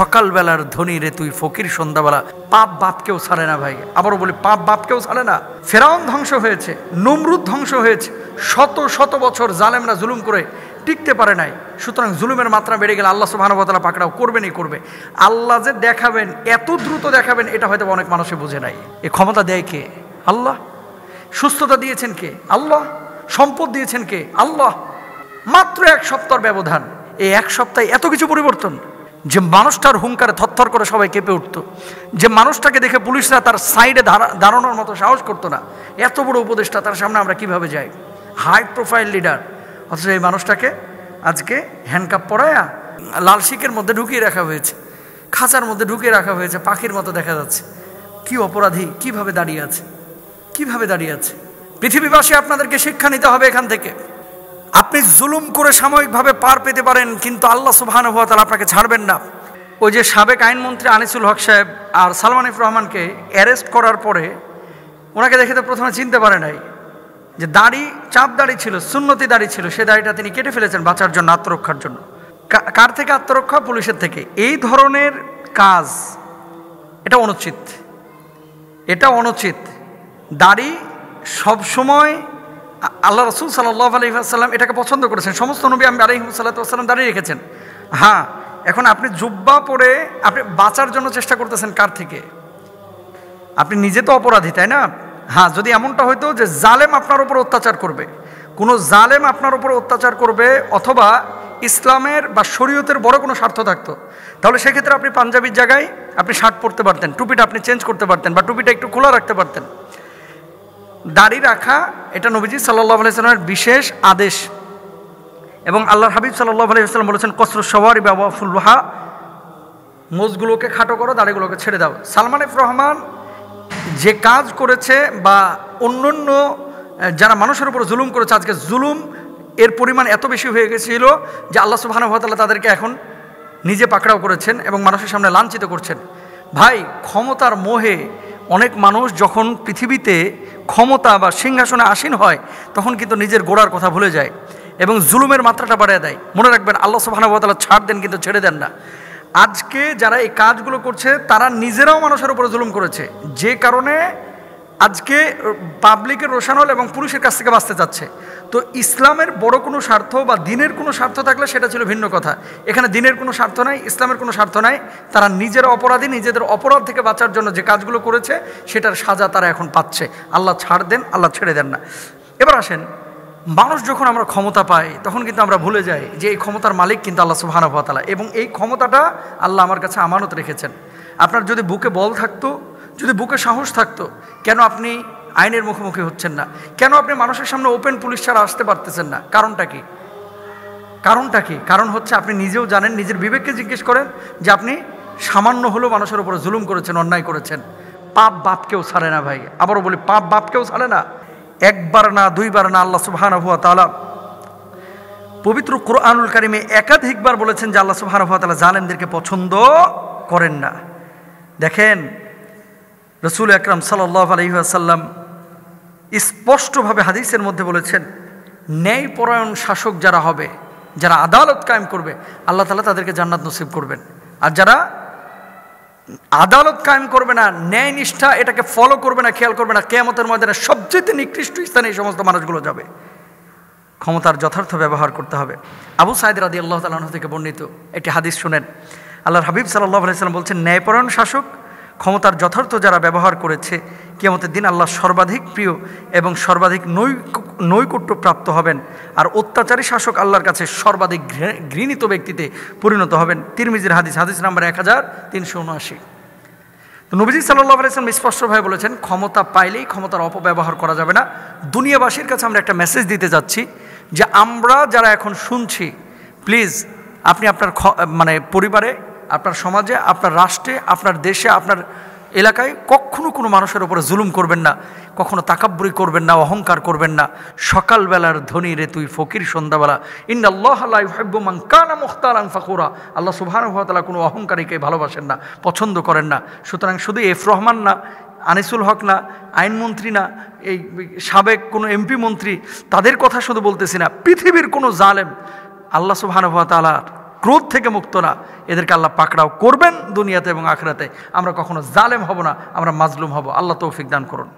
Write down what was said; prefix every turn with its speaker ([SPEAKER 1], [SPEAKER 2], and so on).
[SPEAKER 1] সকালবেলার ধনী রে তুই ফকির সন্ধ্যাবেলা। পাপ বাপকেও ছাড়ে না ভাই, আবারও বলি পাপ বাপকেও ছাড়ে না। ফেরাউন ধ্বংস হয়েছে, নমরুদ ধ্বংস হয়েছে, শত শত বছর জালেমরা জুলুম করে টিকতে পারে নাই। সুতরাং জুলুমের মাত্রা বেড়ে গেলে আল্লাহ সুবহানাহু ওয়া তাআলা পাকড়াও করবেনই করবে। আল্লাহ যে দেখাবেন, এত দ্রুত দেখাবেন, এটা হয়তো অনেক মানুষে বুঝে নাই। এই ক্ষমতা দেয় কে? আল্লাহ। সুস্থতা দিয়েছেন কে? আল্লাহ। সম্পদ দিয়েছেন কে? আল্লাহ। মাত্র এক সপ্তাহের ব্যবধান, এই এক সপ্তাহে এত কিছু পরিবর্তন। যে মানুষটার হুঙ্কারে থরথর করে সবাই কেঁপে উঠত, যে মানুষটাকে দেখে পুলিশরা তার সাইডে দাঁড়ানোর মতো সাহস করতো না, এত বড় উপদেষ্টা, তার সামনে আমরা কিভাবে যাই? হাই প্রোফাইল লিডার, অথচ এই মানুষটাকে আজকে হ্যান্ডকাপ পরায়া লাল শিকের মধ্যে ঢুকিয়ে রাখা হয়েছে, খাঁচার মধ্যে ঢুকিয়ে রাখা হয়েছে, পাখির মতো দেখা যাচ্ছে। কি অপরাধী কিভাবে দাঁড়িয়ে আছে, কিভাবে দাঁড়িয়ে আছে? পৃথিবীবাসী আপনাদেরকে শিক্ষা নিতে হবে এখান থেকে। আপনি জুলুম করে সাময়িকভাবে পার পেতে পারেন, কিন্তু আল্লাহ সুবহানাহু ওয়া তাআলা আপনাকে ছাড়বেন না। ওই যে সাবেক আইনমন্ত্রী আনিসুল হক সাহেব আর সালমান এফ রহমানকে অ্যারেস্ট করার পরে ওনাকে দেখে তো প্রথমে চিনতে পারে নাই, যে দাড়ি চাপ দাড়ি ছিল, সুন্নতি দাড়ি ছিল, সে দাড়িটা তিনি কেটে ফেলেছেন বাঁচার জন্য, আত্মরক্ষার জন্য। কার থেকে আত্মরক্ষা? পুলিশের থেকে। এই ধরনের কাজ, এটা অনুচিত, এটা অনুচিত। দাড়ি সবসময় আল্লাহ রাসূল সাল্লাল্লাহু আলাইহি ওয়াসাল্লাম এটাকে পছন্দ করেছেন, সমস্ত নবী আলাইহিস সালাতু ওয়াসসালাম দাঁড়িয়ে রেখেছেন। হ্যাঁ, এখন আপনি জুব্বা পরে আপনি বাঁচার জন্য চেষ্টা করতেছেন কার থেকে? আপনি নিজে তো অপরাধী, তাই না? হ্যাঁ, যদি এমনটা হইতো যে জালেম আপনার উপর অত্যাচার করবে, কোনো জালেম আপনার উপর অত্যাচার করবে, অথবা ইসলামের বা শরীয়তের বড় কোনো স্বার্থ থাকতো, তাহলে সেক্ষেত্রে আপনি পাঞ্জাবির জায়গায় আপনি শার্ট পরতে পারতেন, টুপিটা আপনি চেঞ্জ করতে পারতেন, বা টুপিটা একটু খোলা রাখতে পারতেন। দাড়ি রাখা এটা নবীজি সাল্লাল্লাহু আলাইহি ওয়াসাল্লামের বিশেষ আদেশ, এবং আল্লাহর হাবিব সাল্লাল্লাহু আলাইহি ওয়াসাল্লাম বলেছেন কসরুস শাওয়ারিব ওয়া ফুলহা, মোজগুলোকে খাটো করো, দাড়িগুলোকে ছেড়ে দাও। সালমান এফ রহমান যে কাজ করেছে, বা অন্যান্য যারা মানুষের উপর জুলুম করেছে, আজকে জুলুম এর পরিমাণ এত বেশি হয়ে গেছিল যে আল্লাহ সুবহানাহু ওয়া তাআলা তাদেরকে এখন নিজে পাকড়াও করেছেন এবং মানুষের সামনে লাঞ্ছিত করছেন। ভাই, ক্ষমতার মোহে অনেক মানুষ যখন পৃথিবীতে ক্ষমতা বা সিংহাসনে আসীন হয়, তখন কিন্তু নিজের গোড়ার কথা ভুলে যায় এবং জুলুমের মাত্রাটা বাড়িয়ে দেয়। মনে রাখবেন, আল্লাহ সুবহানাহু ওয়া তাআলা ছাড় দেন কিন্তু ছেড়ে দেন না। আজকে যারা এই কাজগুলো করছে, তারা নিজেরাও মানুষের উপরে জুলুম করেছে, যে কারণে আজকে পাবলিকের রোশানল এবং পুলিশের কাছ থেকে বাঁচতে চাচ্ছে। তো ইসলামের বড় কোনো স্বার্থ বা দিনের কোনো স্বার্থ থাকলে সেটা ছিল ভিন্ন কথা। এখানে দিনের কোনো স্বার্থ নাই, ইসলামের কোনো স্বার্থ নাই। তারা নিজেরা অপরাধী, নিজেদের অপরাধ থেকে বাঁচার জন্য যে কাজগুলো করেছে সেটার সাজা তারা এখন পাচ্ছে। আল্লাহ ছাড় দেন, আল্লাহ ছেড়ে দেন না। এবার আসেন, মানুষ যখন আমরা ক্ষমতা পাই, তখন কিন্তু আমরা ভুলে যাই যে এই ক্ষমতার মালিক কিন্তু আল্লাহ সুবহানাহু ওয়া তাআলা, এবং এই ক্ষমতাটা আল্লাহ আমার কাছে আমানত রেখেছেন। আপনার যদি বুকে বল থাকতো, যদি বুকে সাহস থাকতো, কেন আপনি আইনের মুখোমুখি হচ্ছেন না? কেন আপনি মানুষের সামনে ওপেন পুলিশ ছাড়া আসতে পারতেছেন না? কারণটা কি? কারণটা কি? কারণ হচ্ছে আপনি নিজেও জানেন, নিজের বিবেককে জিজ্ঞেস করেন যে আপনি সামান্য হলেও মানুষের উপরে জুলুম করেছেন, অন্যায় করেছেন। পাপ বাপকেও ছাড়ে না ভাই, আবারও বলি পাপ বাপকেও ছাড়ে না। একবার না, দুইবার না, আল্লাহ সুবহানাহু ওয়া তাআলা পবিত্র কোরআনুল কারিমে একাধিকবার বলেছেন যে আল্লাহ সুবহানাহু ওয়া তাআলা জালেমদেরকে পছন্দ করেন না। দেখেন, রাসূল আকরাম সাল্লাল্লাহু আলাইহি ওয়াসাল্লাম স্পষ্টভাবে হাদিসের মধ্যে বলেছেন, ন্যায়পরায়ণ শাসক যারা হবে, যারা আদালত কায়েম করবে, আল্লাহ তাআলা তাদেরকে জান্নাত নসিব করবেন। আর যারা আদালত কায়েম করবে না, ন্যায় নিষ্ঠা এটাকে ফলো করবে না, খেয়াল করবে না, কিয়ামতের ময়দানে সবচেয়ে নিকৃষ্ট স্থানে এই সমস্ত মানুষগুলো যাবে। ক্ষমতার যথার্থ ব্যবহার করতে হবে। আবু সাঈদ রাদিয়াল্লাহু তাআলা আনহু থেকে বর্ণিত একটি হাদিস শুনেন। আল্লাহর হাবিব সাল্লাল্লাহু আলাইহি ওয়াসাল্লাম বলছেন, ন্যায়পরায়ণ শাসক, ক্ষমতার যথার্থ যারা ব্যবহার করেছে, কিয়ামতের দিন আল্লাহ সর্বাধিক প্রিয় এবং সর্বাধিক নৈকট্য প্রাপ্ত হবেন। আর অত্যাচারী শাসক আল্লাহর কাছে সর্বাধিক ঘৃণিত ব্যক্তিতে পরিণত হবেন। তিরমিজির হাদিস, হাদিস নাম্বার 1379। তো নবীজি সাল্লাল্লাহু আলাইহি ওয়াসাল্লাম স্পষ্টভাবে বলেছেন, ক্ষমতা পাইলেই ক্ষমতার অপব্যবহার করা যাবে না। দুনিয়াবাসীর কাছে আমরা একটা মেসেজ দিতে যাচ্ছি যে আমরা যারা এখন শুনছি, প্লিজ আপনি আপনার পরিবারে, আপনার সমাজে, আপনার রাষ্ট্রে, আপনার দেশে, আপনার এলাকায় কখনো কোনো মানুষের উপরে জুলুম করবেন না, কখনো তাকাব্বুরি করবেন না, অহংকার করবেন না। সকালবেলার ধনী রে তুই ফকির সন্ধ্যাবেলা। ইন্নাল্লাহা লা ইউহিব্বু মান কানা মুখতালান ফাখুরা। আল্লাহ সুবহানাহু ওয়া তাআলা কোনো অহংকারীকে ভালোবাসেন না, পছন্দ করেন না। সুতরাং শুধু এফ রহমান না, আনিসুল হক না, আইনমন্ত্রী না, এই সাবেক কোনো এমপি মন্ত্রী, তাদের কথা শুধু বলতেছি না, পৃথিবীর কোনো জালেম আল্লাহ সুবহানাহু ওয়া তাআলার ক্রোধ থেকে মুক্ত না, এদেরকে আল্লাহ পাকড়াও করবেন দুনিয়াতে এবং আখিরাতে। আমরা কখনো জালেম হব না, আমরা মাজলুম হব। আল্লাহ তৌফিক দান করুন।